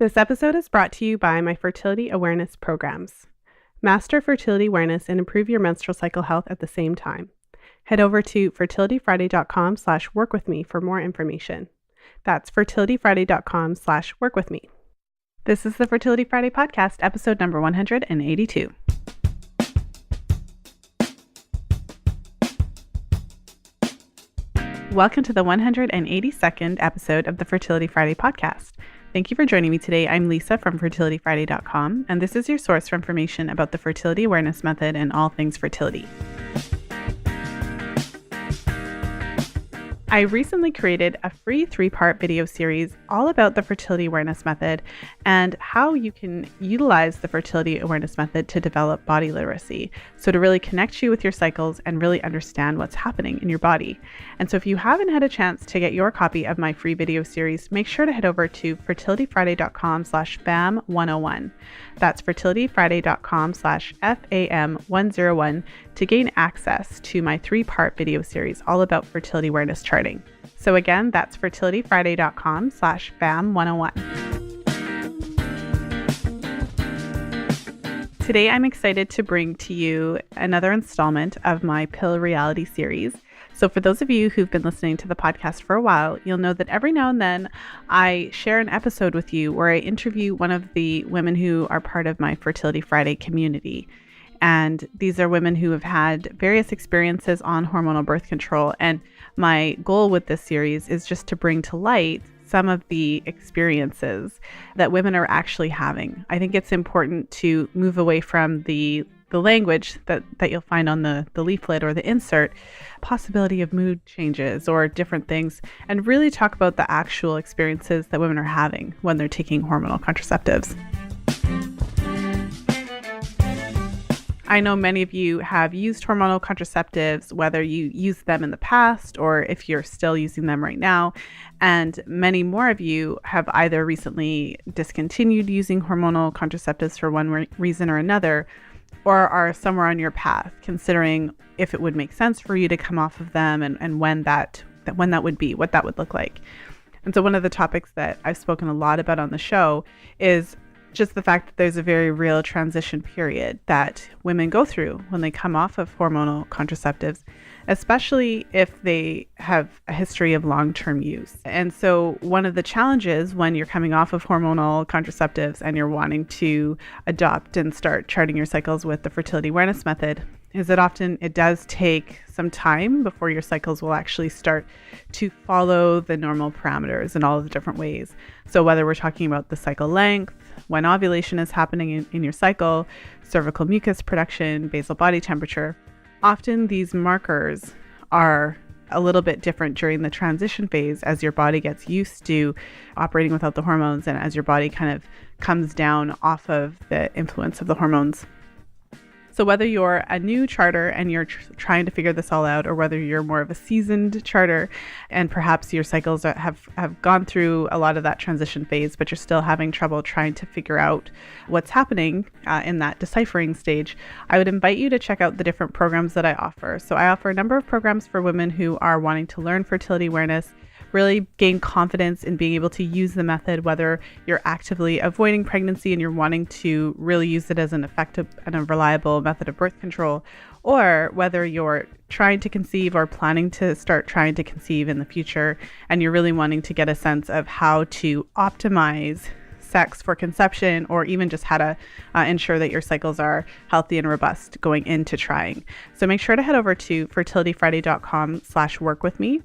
This episode is brought to you by my Fertility Awareness programs. Master fertility awareness and improve your menstrual cycle health at the same time. Head over to fertilityfriday.com/workwithme for more information. That's fertilityfriday.com/workwithme. This is the Fertility Friday podcast, episode number 182. Welcome to the 182nd episode of the Fertility Friday podcast. Thank you for joining me today. I'm Lisa from fertilityfriday.com, and this is your source for information about the fertility awareness method and all things fertility. I recently created a free 3-part video series all about the fertility awareness method and how you can utilize the fertility awareness method to develop body literacy. So to really connect you with your cycles and really understand what's happening in your body. And so if you haven't had a chance to get your copy of my free video series, make sure to head over to fertilityfriday.com/FAM101. That's fertilityfriday.com/FAM101 to gain access to my 3-part video series all about fertility awareness charting. So again, that's fertilityfriday.com/FAM101. Today, I'm excited to bring to you another installment of my Pill Reality series. So for those of you who've been listening to the podcast for a while, you'll know that every now and then I share an episode with you where I interview one of the women who are part of my Fertility Friday community. And these are women who have had various experiences on hormonal birth control. And my goal with this series is just to bring to light some of the experiences that women are actually having. I think it's important to move away from the language that you'll find on the leaflet or the insert, possibility of mood changes or different things, and really talk about the actual experiences that women are having when they're taking hormonal contraceptives. I know many of you have used hormonal contraceptives, whether you used them in the past or if you're still using them right now. And many more of you have either recently discontinued using hormonal contraceptives for one reason or another, or are somewhere on your path, considering if it would make sense for you to come off of them and when that would be, what that would look like. And so one of the topics that I've spoken a lot about on the show is just the fact that there's a very real transition period that women go through when they come off of hormonal contraceptives, especially if they have a history of long-term use. And so one of the challenges when you're coming off of hormonal contraceptives and you're wanting to adopt and start charting your cycles with the fertility awareness method is that often it does take some time before your cycles will actually start to follow the normal parameters in all of the different ways. So whether we're talking about the cycle length, when ovulation is happening in your cycle, cervical mucus production, basal body temperature, often these markers are a little bit different during the transition phase as your body gets used to operating without the hormones and as your body kind of comes down off of the influence of the hormones. So whether you're a new charter and you're trying to figure this all out, or whether you're more of a seasoned charter and perhaps your cycles have gone through a lot of that transition phase, but you're still having trouble trying to figure out what's happening in that deciphering stage, I would invite you to check out the different programs that I offer. So I offer a number of programs for women who are wanting to learn fertility awareness, really gain confidence in being able to use the method, whether you're actively avoiding pregnancy and you're wanting to really use it as an effective and a reliable method of birth control, or whether you're trying to conceive or planning to start trying to conceive in the future and you're really wanting to get a sense of how to optimize sex for conception, or even just how to ensure that your cycles are healthy and robust going into trying. So make sure to head over to fertilityfriday.com/workwithme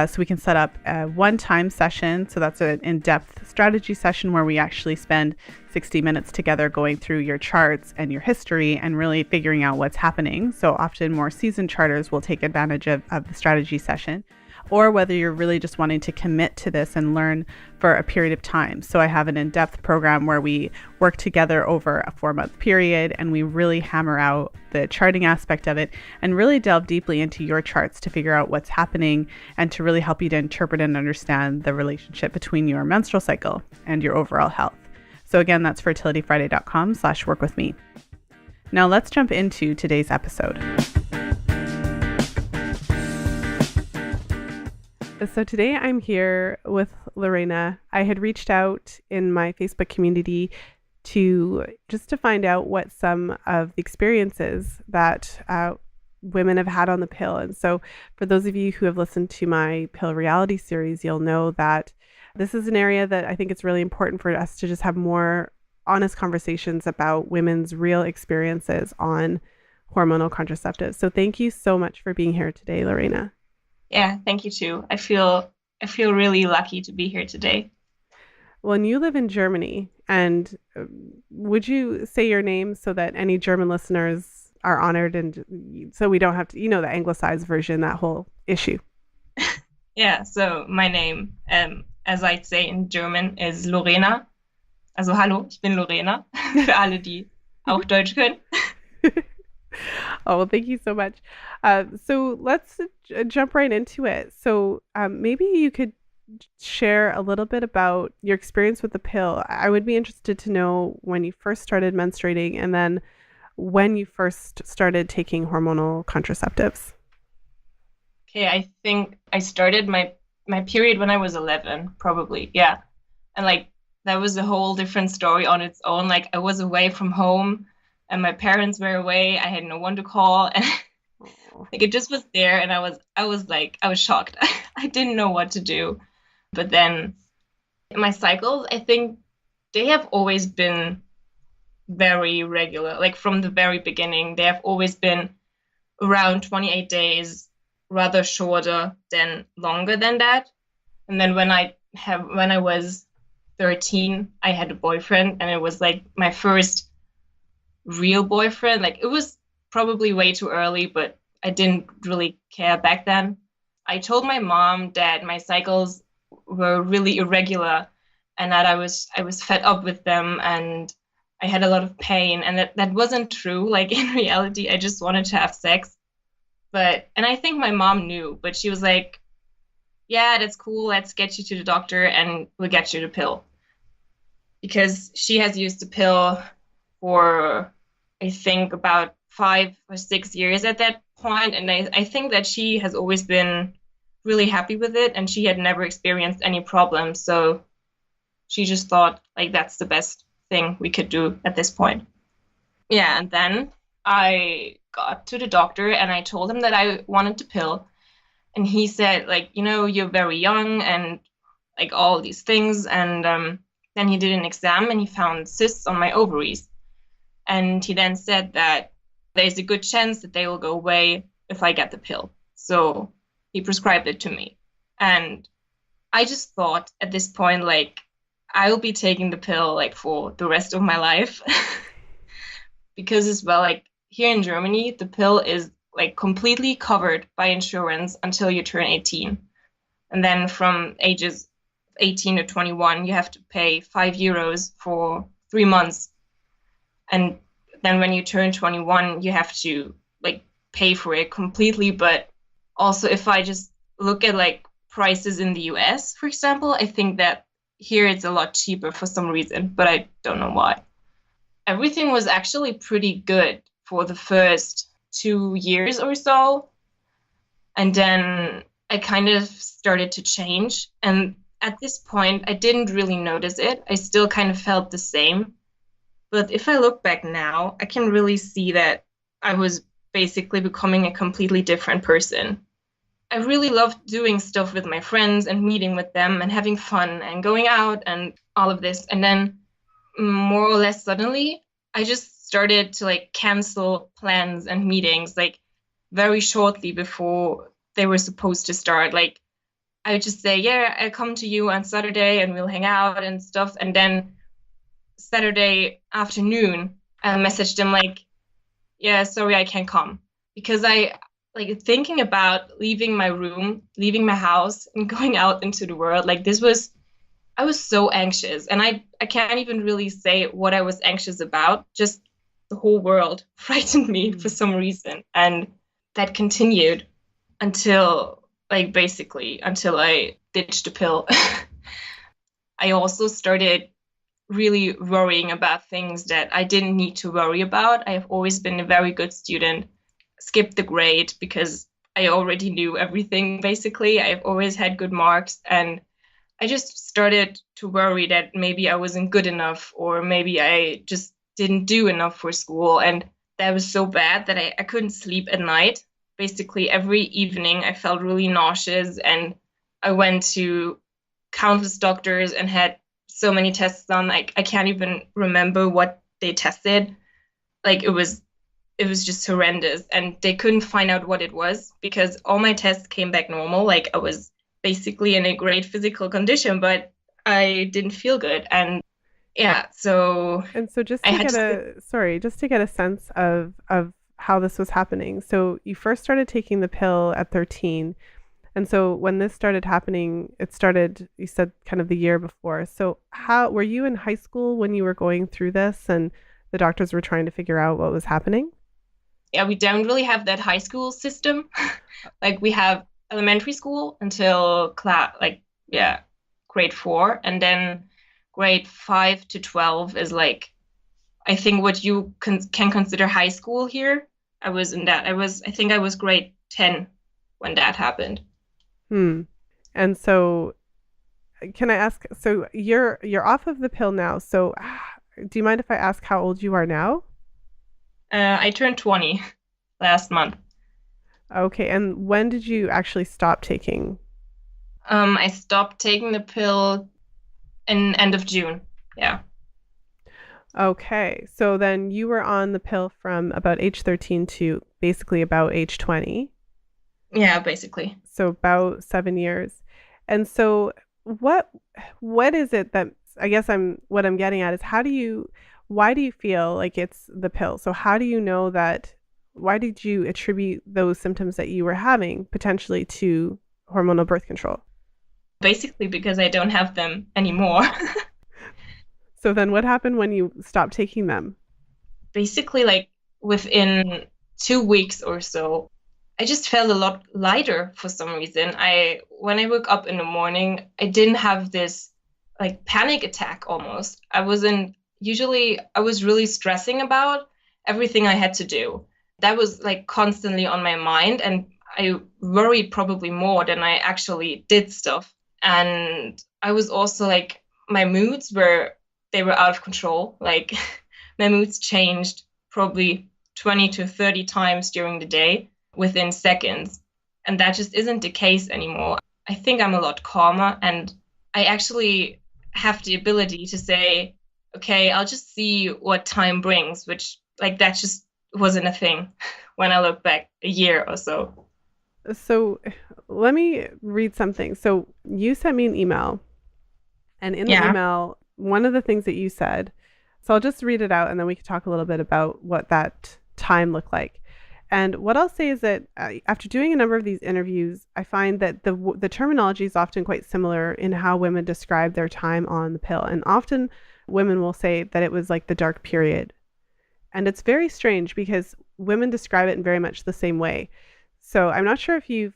so we can set up a one-time session. So that's an in-depth strategy session where we actually spend 60 minutes together going through your charts and your history and really figuring out what's happening. So often more seasoned charters will take advantage of the strategy session, or whether you're really just wanting to commit to this and learn for a period of time. So I have an in-depth program where we work together over a 4-month period and we really hammer out the charting aspect of it and really delve deeply into your charts to figure out what's happening and to really help you to interpret and understand the relationship between your menstrual cycle and your overall health. So again, that's fertilityfriday.com/workwithme. Now let's jump into today's episode. So today I'm here with Lorena. I had reached out in my Facebook community to find out what some of the experiences that women have had on the pill. And so for those of you who have listened to my pill reality series, you'll know that this is an area that I think it's really important for us to just have more honest conversations about women's real experiences on hormonal contraceptives. So thank you so much for being here today, Lorena. Yeah, thank you too. I feel really lucky to be here today. Well, and you live in Germany, and would you say your name so that any German listeners are honored, and so we don't have to, the anglicized version, that whole issue? Yeah, so my name, as I'd say in German, is Lorena. Also hallo, ich bin Lorena, für alle, die auch Deutsch können. Oh, well, thank you so much. So let's jump right into it. So maybe you could share a little bit about your experience with the pill. I would be interested to know when you first started menstruating and then when you first started taking hormonal contraceptives. Okay, I think I started my period when I was 11, probably. Yeah. And like that was a whole different story on its own. Like I was away from home and my parents were away. I had no one to call and Oh. like it just was there and I was shocked. I didn't know what to do. But then my cycles, I think they have always been very regular. Like from the very beginning, they have always been around 28 days, rather shorter than longer than that. And then when I was 13, I had a boyfriend and it was like my first real boyfriend. Like it was probably way too early, but I didn't really care back then. I told my mom that my cycles were really irregular and that I was fed up with them and I had a lot of pain and that wasn't true. Like in reality, I just wanted to have sex. And I think my mom knew, but she was like, yeah, that's cool. Let's get you to the doctor and we'll get you the pill. Because she has used the pill for, I think, about 5 or 6 years at that point. And I think that she has always been really happy with it and she had never experienced any problems. So she just thought like that's the best thing we could do at this point. Yeah, and then I got to the doctor and I told him that I wanted the pill. And he said, like, you're very young and like all these things. And then he did an exam and he found cysts on my ovaries. And he then said that there's a good chance that they will go away if I get the pill. So he prescribed it to me. And I just thought at this point, like, I will be taking the pill like for the rest of my life. Because as well, like here in Germany, the pill is like completely covered by insurance until you turn 18. And then from ages 18 to 21, you have to pay €5 for 3 months. And then when you turn 21, you have to like pay for it completely. But also if I just look at like prices in the US, for example, I think that here it's a lot cheaper for some reason, but I don't know why. Everything was actually pretty good for the first 2 years or so. And then I kind of started to change. And at this point, I didn't really notice it. I still kind of felt the same. But if I look back now, I can really see that I was basically becoming a completely different person. I really loved doing stuff with my friends and meeting with them and having fun and going out and all of this. And then more or less suddenly, I just started to like cancel plans and meetings like very shortly before they were supposed to start. Like I would just say, yeah, I'll come to you on Saturday and we'll hang out and stuff. And then Saturday afternoon, I messaged them like, yeah, sorry, I can't come. Because I like thinking about leaving my room, leaving my house and going out into the world. Like I was so anxious and I can't even really say what I was anxious about. Just the whole world frightened me for some reason. And that continued until basically until I ditched the pill. I also started really worrying about things that I didn't need to worry about. I have always been a very good student, skipped the grade because I already knew everything, basically. I've always had good marks, and I just started to worry that maybe I wasn't good enough, or maybe I just didn't do enough for school. And that was so bad that I couldn't sleep at night. Basically, every evening I felt really nauseous, and I went to countless doctors and had so many tests done. I can't even remember what they tested. Like it was just horrendous, and they couldn't find out what it was because all my tests came back normal. Like I was basically in a great physical condition, but I didn't feel good. And yeah, so And so just I to had get to sleep. a sorry, just to get a sense of how this was happening. So you first started taking the pill at 13. And so when this started happening, it started, you said kind of the year before. So how were you in high school when you were going through this and the doctors were trying to figure out what was happening? Yeah, we don't really have that high school system. Like we have elementary school until class, like yeah, grade 4, and then grade 5 to 12 is like I think what you can consider high school here. I was in that. I think I was grade 10 when that happened. Hmm. And so can I ask, so you're off of the pill now. So do you mind if I ask how old you are now? I turned 20 last month. Okay, and when did you actually stop taking? I stopped taking the pill in end of June. Yeah. Okay, so then you were on the pill from about age 13 to basically about age 20. Yeah, basically. So about 7 years. And so what what is it that I guess what I'm getting at is why do you feel like it's the pill? So how do you know that why did you attribute those symptoms that you were having potentially to hormonal birth control? Basically because I don't have them anymore. So then what happened when you stopped taking them? Basically, like within 2 weeks or so, I just felt a lot lighter for some reason. When I woke up in the morning, I didn't have this like panic attack almost. I was really stressing about everything I had to do. That was like constantly on my mind, and I worried probably more than I actually did stuff. And I was also like, my moods were, they were out of control. Like my moods changed probably 20 to 30 times during the day within seconds. And that just isn't the case anymore. I think I'm a lot calmer, and I actually have the ability to say, okay, I'll just see what time brings, which like that just wasn't a thing when I look back a year or so. So let me read something. So you sent me an email, and in the Yeah. email, one of the things that you said, so I'll just read it out and then we can talk a little bit about what that time looked like. And what I'll say is that after doing a number of these interviews, I find that the terminology is often quite similar in how women describe their time on the pill. And often women will say that it was like the dark period. And it's very strange because women describe it in very much the same way. So I'm not sure if you've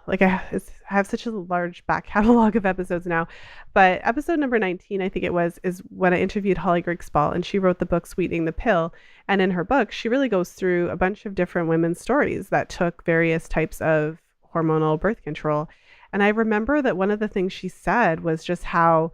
like I have such a large back catalog of episodes now, but episode number 19, I think it was, is when I interviewed Holly Grigg Spall, and she wrote the book Sweetening the Pill. And in her book, she really goes through a bunch of different women's stories that took various types of hormonal birth control. And I remember that one of the things she said was just how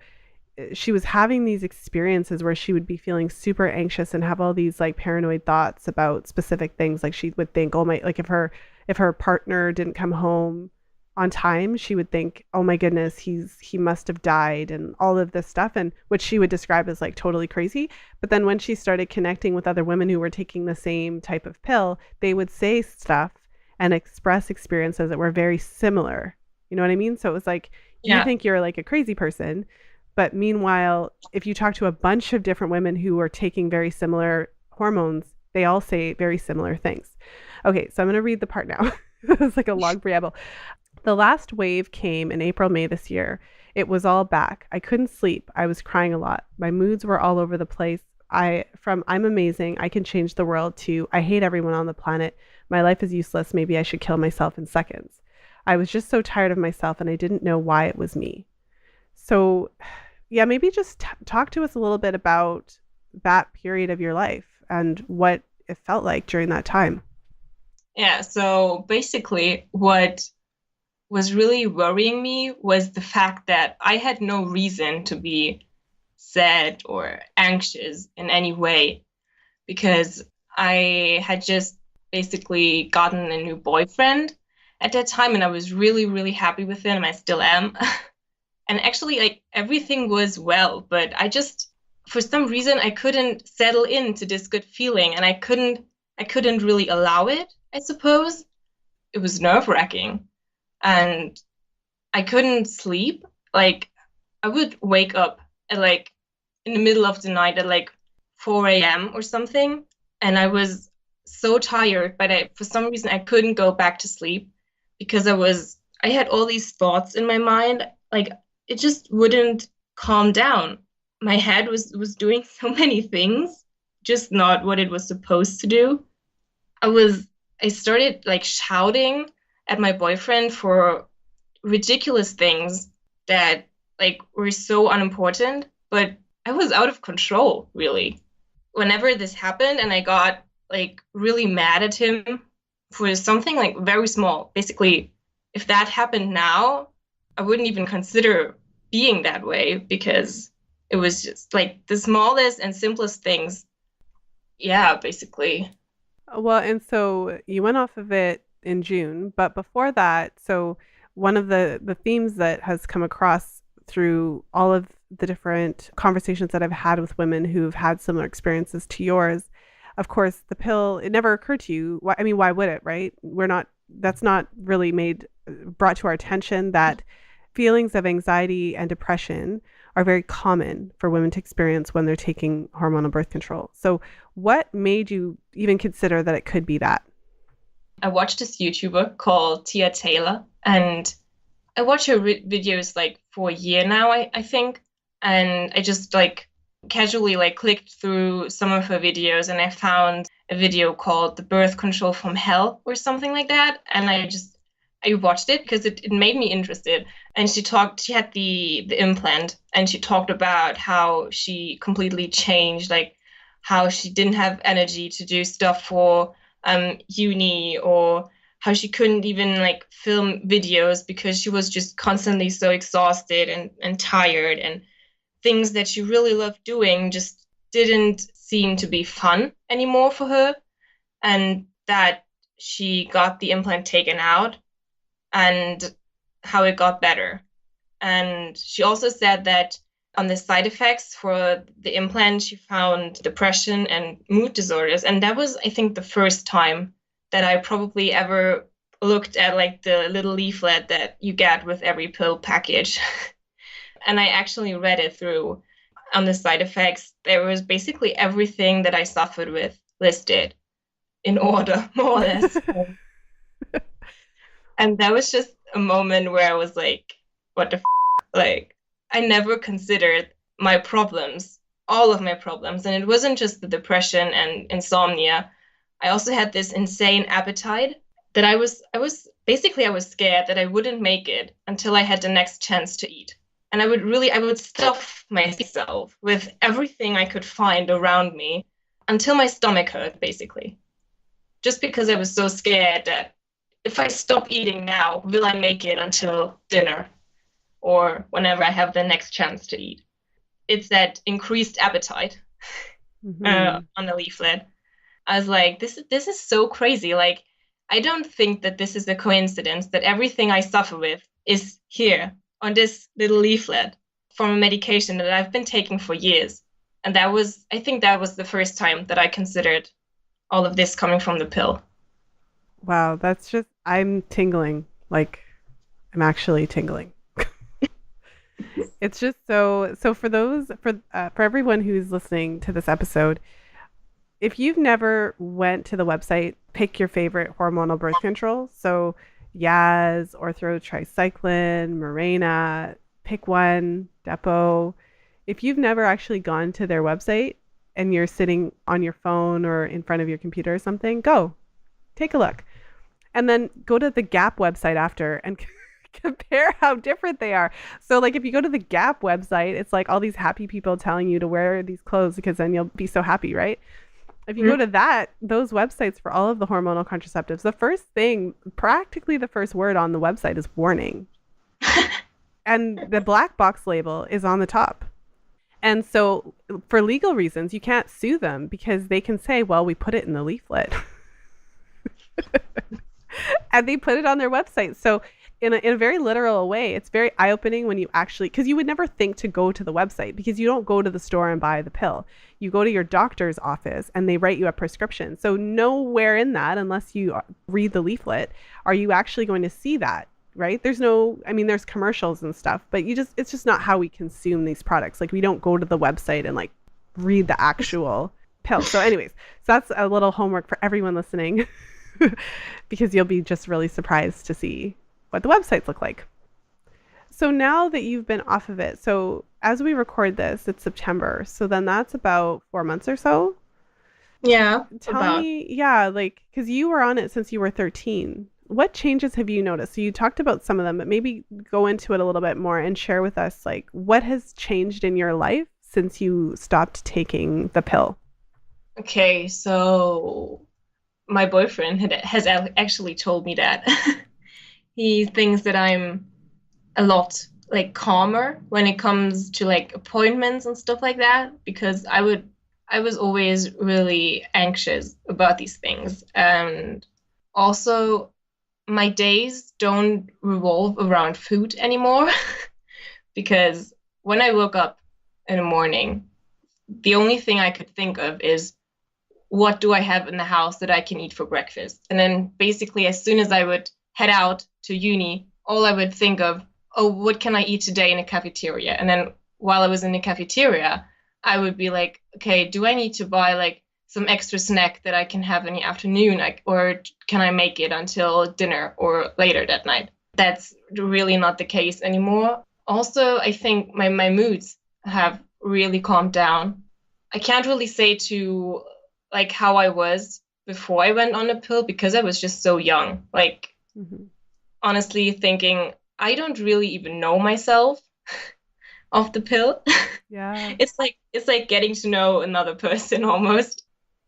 she was having these experiences where she would be feeling super anxious and have all these like paranoid thoughts about specific things. Like she would think, oh my, like if her partner didn't come home on time, she would think, oh my goodness, he must have died and all of this stuff, and which she would describe as like totally crazy. But then when she started connecting with other women who were taking the same type of pill, they would say stuff and express experiences that were very similar. You know what I mean? So it was like you Yeah. think you're like a crazy person, but meanwhile, if you talk to a bunch of different women who are taking very similar hormones, they all say very similar things. Okay, so I'm going to read the part now. It's like a long preamble. The last wave came in April, May this year. It was all back. I couldn't sleep. I was crying a lot. My moods were all over the place. From I'm amazing, I can change the world, to I hate everyone on the planet. My life is useless. Maybe I should kill myself in seconds. I was just so tired of myself and I didn't know why it was me. So, yeah, maybe just talk to us a little bit about that period of your life and what it felt like during that time. Yeah, so basically, what was really worrying me was the fact that I had no reason to be sad or anxious in any way because I had just basically gotten a new boyfriend at that time and I was really, really happy with him and I still am. And actually, like everything was well, but for some reason, I couldn't settle into this good feeling and I couldn't really allow it, I suppose. It was nerve-wracking and I couldn't sleep. Like I would wake up at like in the middle of the night at like 4 a.m. or something, and I was so tired, but for some reason I couldn't go back to sleep because I had all these thoughts in my mind, like it just wouldn't calm down. My head was doing so many things, just not what it was supposed to do. I was I started like shouting at my boyfriend for ridiculous things that like were so unimportant, but I was out of control, really. Whenever this happened and I got like really mad at him for something like very small, basically, if that happened now, I wouldn't even consider being that way because it was just like the smallest and simplest things. Yeah, basically. Well, and so you went off of it in June, but before that, so one of the themes that has come across through all of the different conversations that I've had with women who've had similar experiences to yours, of course, the pill, it never occurred to you. I mean, why would it, right? That's not really brought to our attention that feelings of anxiety and depression are very common for women to experience when they're taking hormonal birth control. So, what made you even consider that it could be that? I watched this YouTuber called Tia Taylor, and I watch her videos like for a year now, I think. And I just like casually like clicked through some of her videos and I found a video called The Birth Control from Hell or something like that. And I watched it because it made me interested. And she had the implant and she talked about how she completely changed, like how she didn't have energy to do stuff for uni, or how she couldn't even like film videos because she was just constantly so exhausted and tired, and things that she really loved doing just didn't seem to be fun anymore for her, and that she got the implant taken out and how it got better. And she also said that on the side effects for the implant, she found depression and mood disorders. And that was, I think, the first time that I probably ever looked at like the little leaflet that you get with every pill package. And I actually read it through. On the side effects, there was basically everything that I suffered with listed in order, more or less. And that was just a moment where I was like, what the f-? Like, I never considered my problems, all of my problems. And it wasn't just the depression and insomnia. I also had this insane appetite that I was scared that I wouldn't make it until I had the next chance to eat. And I would stuff myself with everything I could find around me until my stomach hurt, basically. Just because I was so scared that if I stop eating now, will I make it until dinner or whenever I have the next chance to eat? It's that increased appetite on the leaflet. I was like, this is so crazy. Like, I don't think that this is a coincidence that everything I suffer with is here on this little leaflet from a medication that I've been taking for years. And I think that was the first time that I considered all of this coming from the pill. Wow, I'm tingling. Like, I'm actually tingling. It's just so for everyone who's listening to this episode, if you've never went to the website, pick your favorite hormonal birth control. So Yaz, Ortho Mirena, pick one, Depot. If you've never actually gone to their website and you're sitting on your phone or in front of your computer or something, go take a look. And then go to the Gap website after and compare how different they are. So like if you go to the Gap website, it's like all these happy people telling you to wear these clothes because then you'll be so happy, right? If you go to those websites for all of the hormonal contraceptives, the first thing, practically the first word on the website is warning. And the black box label is on the top. And so, for legal reasons, you can't sue them because they can say, well, we put it in the leaflet. And they put it on their website. So, in a very literal way, it's very eye opening when you actually, because you would never think to go to the website because you don't go to the store and buy the pill. You go to your doctor's office and they write you a prescription. So, nowhere in that, unless you read the leaflet, are you actually going to see that. Right? There's no, I mean, there's commercials and stuff, but it's just not how we consume these products. Like we don't go to the website and like read the actual pill. So anyways, so that's a little homework for everyone listening because you'll be just really surprised to see what the websites look like. So now that you've been off of it, so as we record this, it's September. So then that's about 4 months or so. Yeah. Tell me, yeah, like, because you were on it since you were 13. What changes have you noticed? So you talked about some of them, but maybe go into it a little bit more and share with us, like, what has changed in your life since you stopped taking the pill? Okay, so my boyfriend has actually told me that he thinks that I'm a lot like calmer when it comes to like appointments and stuff like that, because I was always really anxious about these things. And also my days don't revolve around food anymore because when I woke up in the morning, the only thing I could think of is what do I have in the house that I can eat for breakfast? And then basically as soon as I would head out to uni, all I would think of, oh, what can I eat today in a cafeteria? And then while I was in the cafeteria, I would be like, okay, do I need to buy like some extra snack that I can have in the afternoon, like, or can I make it until dinner or later that night? That's really not the case anymore. Also, I think my moods have really calmed down. I can't really say to like how I was before I went on the pill because I was just so young. Like, honestly, thinking I don't really even know myself off the pill. Yeah. It's like getting to know another person almost.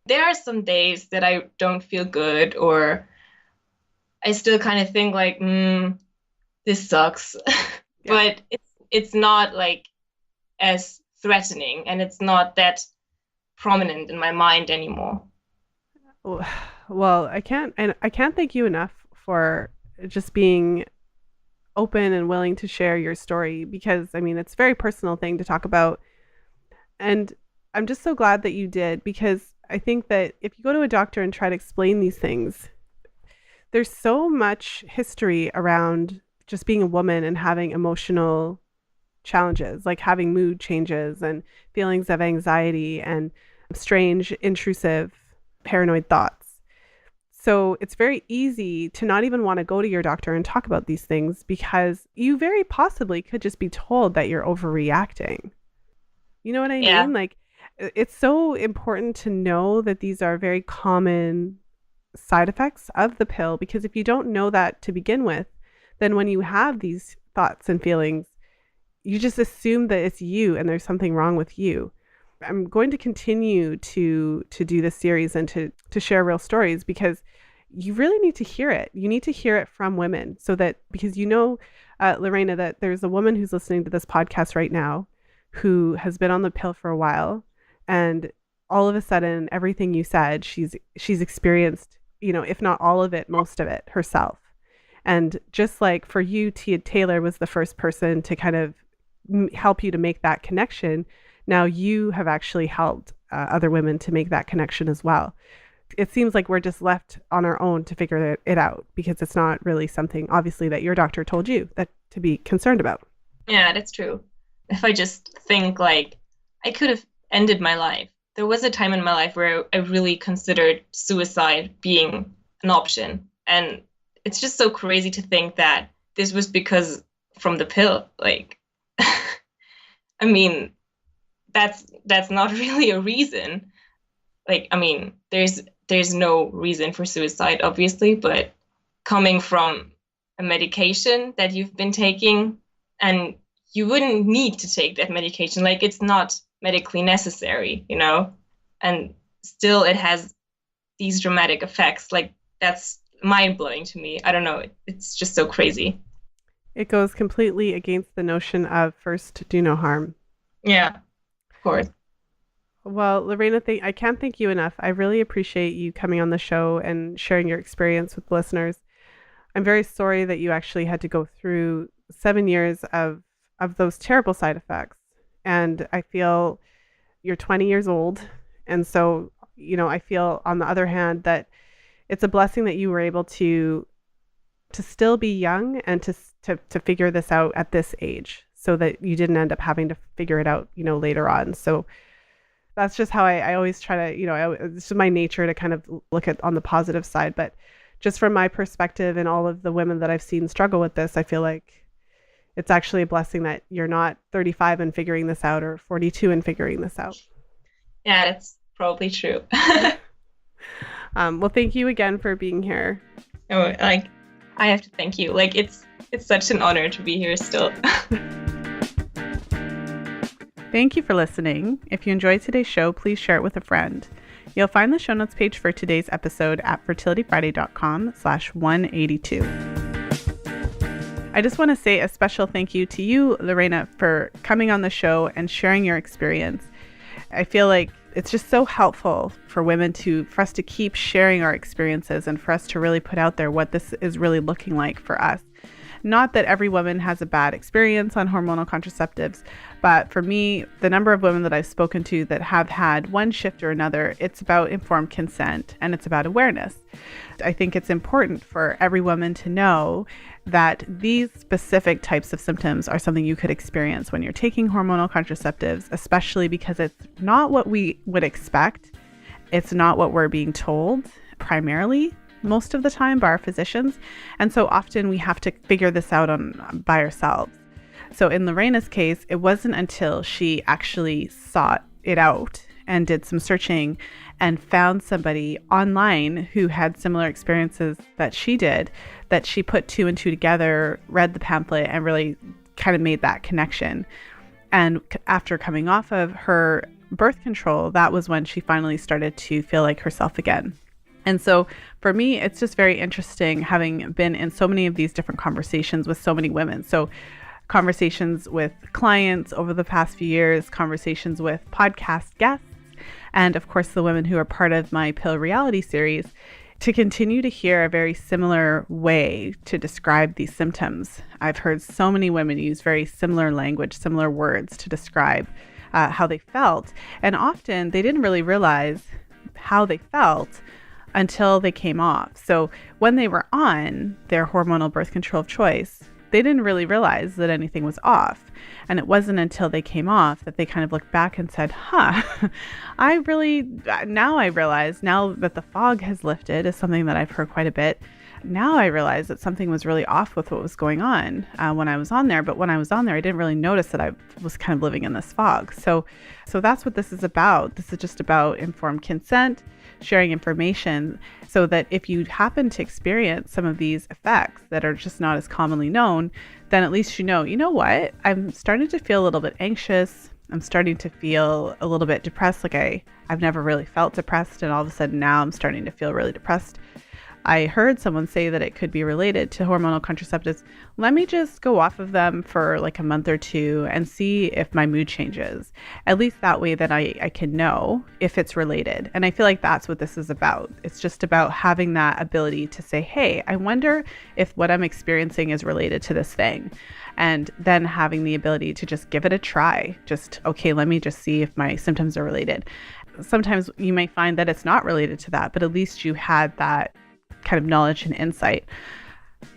There are some days that I don't feel good, or I still kind of think like, this sucks. But it's not like as threatening, and it's not that prominent in my mind anymore. Well, I can't thank you enough for just being open and willing to share your story because I mean, it's a very personal thing to talk about. And I'm just so glad that you did because I think that if you go to a doctor and try to explain these things, there's so much history around just being a woman and having emotional challenges, like having mood changes and feelings of anxiety and strange, intrusive, paranoid thoughts. So it's very easy to not even want to go to your doctor and talk about these things because you very possibly could just be told that you're overreacting. You know what I mean? Like, it's so important to know that these are very common side effects of the pill because if you don't know that to begin with, then when you have these thoughts and feelings, you just assume that it's you and there's something wrong with you. I'm going to continue to do this series and to share real stories because you really need to hear it. You need to hear it from women so that because Lorena, that there's a woman who's listening to this podcast right now who has been on the pill for a while, and all of a sudden, everything you said, she's experienced, if not all of it, most of it herself. And just like for you, Taylor was the first person to kind of help you to make that connection. Now you have actually helped other women to make that connection as well. It seems like we're just left on our own to figure it out because it's not really something, obviously, that your doctor told you that to be concerned about. Yeah, that's true. If I just think like I could have ended my life. There was a time in my life where I really considered suicide being an option. And it's just so crazy to think that this was because from the pill. Like, I mean, that's not really a reason. Like, I mean, there's no reason for suicide, obviously, but coming from a medication that you've been taking and you wouldn't need to take that medication. Like, it's not medically necessary, And still it has these dramatic effects. Like, that's mind-blowing to me. I don't know. It's just so crazy. It goes completely against the notion of first do no harm. Yeah, of course. Well, Lorena, I can't thank you enough. I really appreciate you coming on the show and sharing your experience with listeners. I'm very sorry that you actually had to go through 7 years of those terrible side effects. And I feel you're 20 years old. And so, I feel on the other hand that it's a blessing that you were able to still be young and to figure this out at this age so that you didn't end up having to figure it out, later on. So that's just how I always try to, it's just my nature to kind of look at on the positive side. But just from my perspective and all of the women that I've seen struggle with this, I feel like it's actually a blessing that you're not 35 and figuring this out or 42 and figuring this out. Yeah, that's probably true. Well, thank you again for being here. Oh, like, I have to thank you. Like, it's such an honor to be here still. Thank you for listening. If you enjoyed today's show, please share it with a friend. You'll find the show notes page for today's episode at fertilityfriday.com/182. I just want to say a special thank you to you, Lorena, for coming on the show and sharing your experience. I feel like it's just so helpful for women for us to keep sharing our experiences and for us to really put out there what this is really looking like for us. Not that every woman has a bad experience on hormonal contraceptives, but for me, the number of women that I've spoken to that have had one shift or another, it's about informed consent and it's about awareness. I think it's important for every woman to know that these specific types of symptoms are something you could experience when you're taking hormonal contraceptives, especially because it's not what we would expect. It's not what we're being told primarily most of the time by our physicians. And so often we have to figure this out by ourselves. So in Lorena's case, it wasn't until she actually sought it out and did some searching and found somebody online who had similar experiences that she did, that she put 2 and 2 together, read the pamphlet, and really kind of made that connection. And after coming off of her birth control, that was when she finally started to feel like herself again. And so for me, it's just very interesting having been in so many of these different conversations with so many women. So conversations with clients over the past few years, conversations with podcast guests, and of course the women who are part of my Pill reality series, to continue to hear a very similar way to describe these symptoms. I've heard so many women use very similar language, similar words to describe how they felt. And often they didn't really realize how they felt until they came off. So when they were on their hormonal birth control of choice, they didn't really realize that anything was off. And it wasn't until they came off that they kind of looked back and said, now I realize, now that the fog has lifted, is something that I've heard quite a bit. Now I realize that something was really off with what was going on when I was on there. But when I was on there, I didn't really notice that I was kind of living in this fog. So that's what this is about. This is just about informed consent, sharing information, so that if you happen to experience some of these effects that are just not as commonly known, then at least you know what? I'm starting to feel a little bit anxious. I'm starting to feel a little bit depressed. Like I've never really felt depressed, and all of a sudden now I'm starting to feel really depressed. I heard someone say that it could be related to hormonal contraceptives. Let me just go off of them for like a month or two and see if my mood changes. At least that way that I can know if it's related. And I feel like that's what this is about. It's just about having that ability to say, hey, I wonder if what I'm experiencing is related to this thing. And then having the ability to just give it a try. Just, okay, let me just see if my symptoms are related. Sometimes you may find that it's not related to that, but at least you had that kind of knowledge and insight.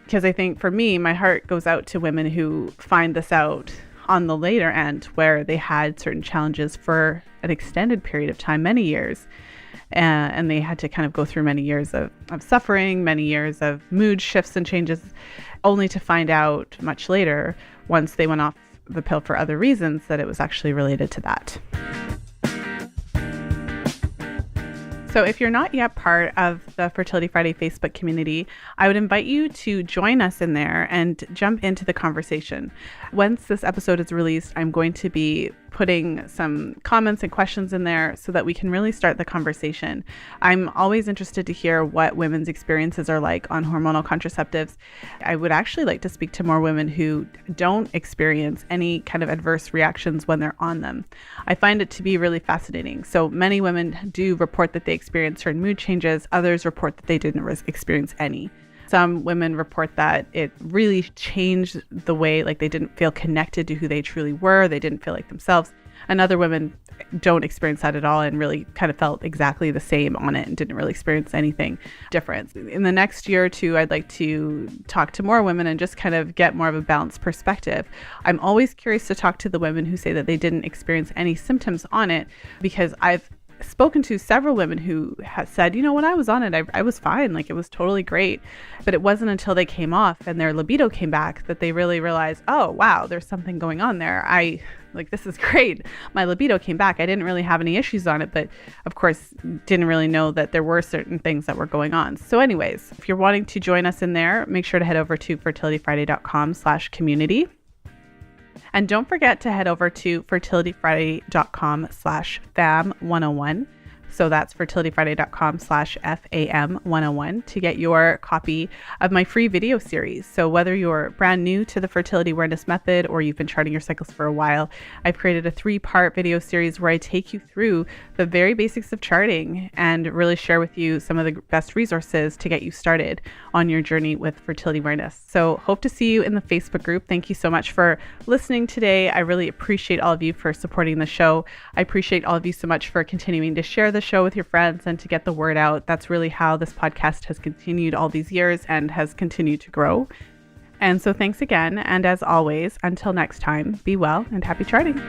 Because I think for me, my heart goes out to women who find this out on the later end, where they had certain challenges for an extended period of time, many years. And they had to kind of go through many years of suffering, many years of mood shifts and changes, only to find out much later, once they went off the pill for other reasons, that it was actually related to that. So if you're not yet part of the Fertility Friday Facebook community, I would invite you to join us in there and jump into the conversation. Once this episode is released, I'm going to be putting some comments and questions in there so that we can really start the conversation. I'm always interested to hear what women's experiences are like on hormonal contraceptives. I would actually like to speak to more women who don't experience any kind of adverse reactions when they're on them. I find it to be really fascinating. So many women do report that they experience certain mood changes. Others report that they didn't experience any. Some women report that it really changed the way, like they didn't feel connected to who they truly were. They didn't feel like themselves. And other women don't experience that at all and really kind of felt exactly the same on it and didn't really experience anything different. In the next year or two, I'd like to talk to more women and just kind of get more of a balanced perspective. I'm always curious to talk to the women who say that they didn't experience any symptoms on it, because I've spoken to several women who have said, when I was on it, I was fine. Like, it was totally great. But it wasn't until they came off and their libido came back that they really realized, oh, wow, there's something going on there. This is great. My libido came back. I didn't really have any issues on it, but of course, didn't really know that there were certain things that were going on. So anyways, if you're wanting to join us in there, make sure to head over to fertilityfriday.com/community. And don't forget to head over to fertilityfriday.com/FAM101. So that's fertilityfriday.com/FAM101 to get your copy of my free video series. So whether you're brand new to the fertility awareness method or you've been charting your cycles for a while, I've created a 3-part video series where I take you through the very basics of charting and really share with you some of the best resources to get you started on your journey with fertility awareness. So hope to see you in the Facebook group. Thank you so much for listening today. I really appreciate all of you for supporting the show. I appreciate all of you so much for continuing to share the show with your friends and to get the word out. That's really how this podcast has continued all these years and has continued to grow. And so thanks again. And as always, until next time, be well and happy charting.